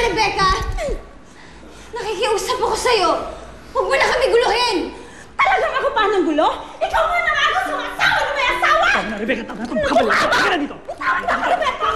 Rebecca! Nakikiusap ako sa'yo! Huwag mo na kami guluhin! Talagang ako pa ng gulo? Ikaw nga na nga gusto ng asawa na may asawa! Tama na, Rebecca! Tama na! Kapala! Tama na dito! Bitawan ka, Rebecca!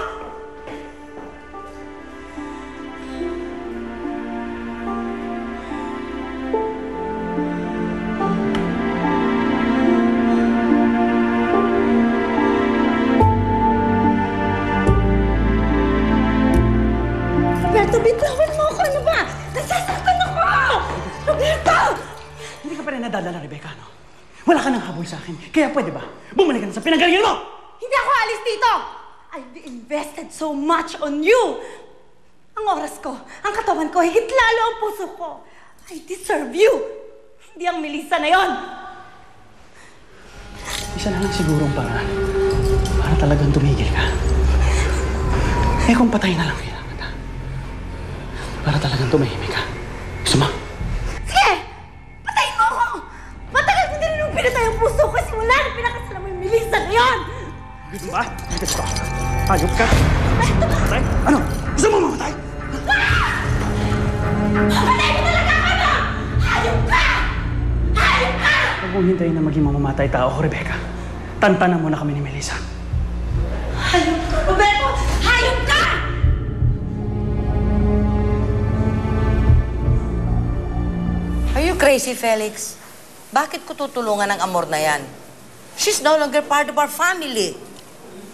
Roberto, bitawan mo ako! Ano ba? Nasasaktan ako! Roberto! Hindi ka pa rin nadadala, Rebecca, no? Wala ka nang habol sa akin. Kaya pwede ba? Bumalik ka na sa pinanggalingan mo! Hindi ako alis dito! I've invested so much on you! Ang oras ko, ang katawan ko, higit lalo ang puso ko. I deserve you! Hindi ang Melissa na yon! Isa na lang sigurong paraan para talagang tumigil ka. Eh kung patay na lang kailangan ka. Para talagang tumahimik ka. Gusto mo? Sige! Patayin mo ako! Matagal ko din nung pinatay ang puso ko simula nung pinakasala mo yung Melissa na yon! Gusto ba? Gusto ka. Hayop ka? Mamatay? Ano? Gusto mo mamatay? Mamatay mo talaga ako, no? Hayop ka! Hayop ka! Huwag mong hintayin na maging mamamatay tao ko, Rebecca. Tantanan mo na kami ni Melissa. Hayop ka, Roberto! Hayop ka! Are you crazy, Felix? Bakit ko tutulungan ang amor na yan? She's no longer part of our family.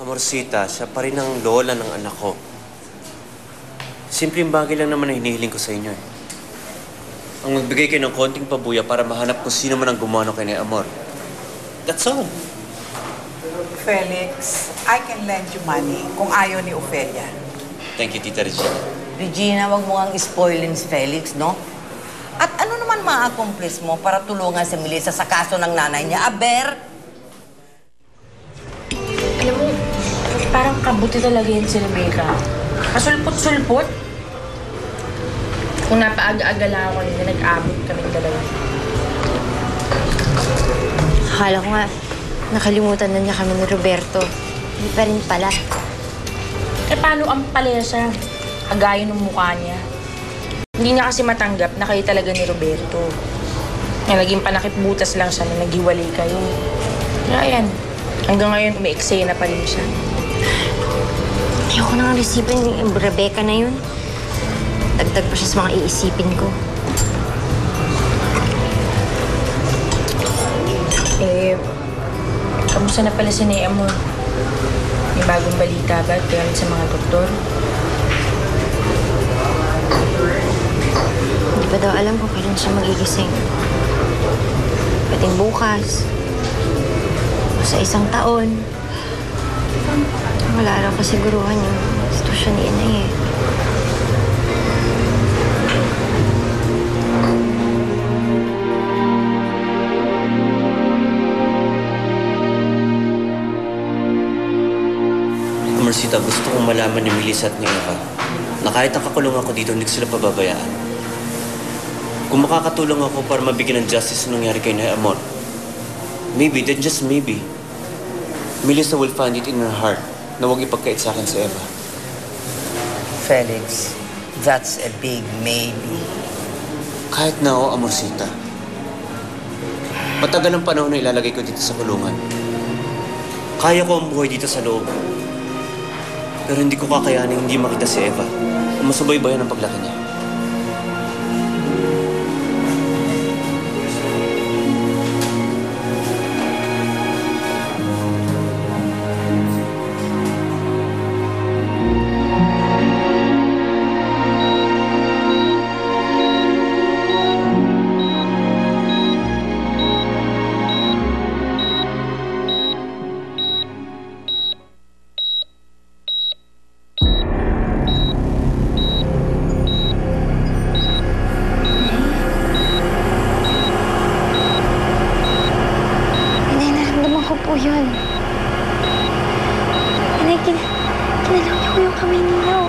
Amorcita, siya pa rin ang lola ng anak ko. Simpleng bagay lang naman ang hinihiling ko sa inyo eh. Ang magbigay kayo ng konting pabuya para mahanap kung sino man ang gumano kay ni Amor. That's all. Felix, I can lend you money kung ayaw ni Ophelia. Thank you, Tita Regina. Regina, wag mo ang spoilin si Felix, no? At ano naman ma-accomplish mo para tulungan si Melissa sa kaso ng nanay niya? Aber? Alam mo, parang kabuti talaga yan si Rebecca. Kasulpot-sulpot. Kung napaaga-aga lang ako nila, nag-abot kaming dalawa. Akala ko nga, nakalimutan na niya kami ni Roberto. Hindi pa rin pala. Eh, paano ang palesa? Kagaya ng mukha niya. Hindi niya kasi matanggap na kayo talaga ni Roberto. Naging panakip-butas lang siya na naghiwalay kayo. Kaya yan, hanggang ngayon umi-eksena pa rin siya. Ayoko nang resipin yung Rebecca na yun. Dagdag pa siya sa mga iisipin ko. Eh, kamusta na pala si Nea mo? May bagong balita ba gamit sa mga doktor? Hindi pa daw alam kung kailan siya magigising. Pwedeng bukas. O sa isang taon. Wala lang kasiguruhan yung sitwasyon ni Inay eh. Amorcita, gusto kong malaman ni Melissa at ni Eva na kahit nakakulong ako dito, hindi ko sila pababayaan. Kung makakatulong ako para mabigyan ng justice sa nangyari kay Nay Amor, maybe, then just maybe, Melissa will find it in her heart na huwag ipagkait sa akin si Eva. Felix, that's a big maybe. Kahit na ako, Amorcita. Matagal ang panahon na ilalagay ko dito sa kulungan. Kaya ko ang buhay dito sa loob. Pero hindi ko kakayanin hindi makita si Eva o masubaybayan ang paglaki niya. yun. Inay, kinalaw niyo ko yung kamay ninyo.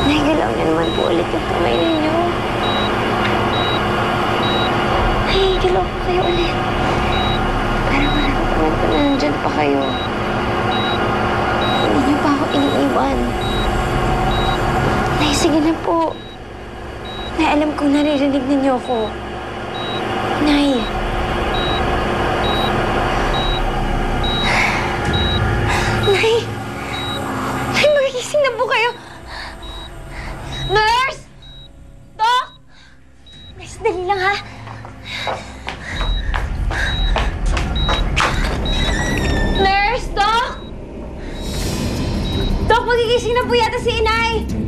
Inay, galaw niyo naman po ulit yung kamay ninyo. Ay, galaw po kayo ulit. Para maramdaman ko na nandyan pa kayo. Hindi niyo pa ako iniiwan. kung naririnig ninyo ako. Nay. Nay! Nay, magigising na po kayo. Nurse! Doc! Nurse, dali lang ha. Nurse! Doc! Doc, magigising na po yata si Inay.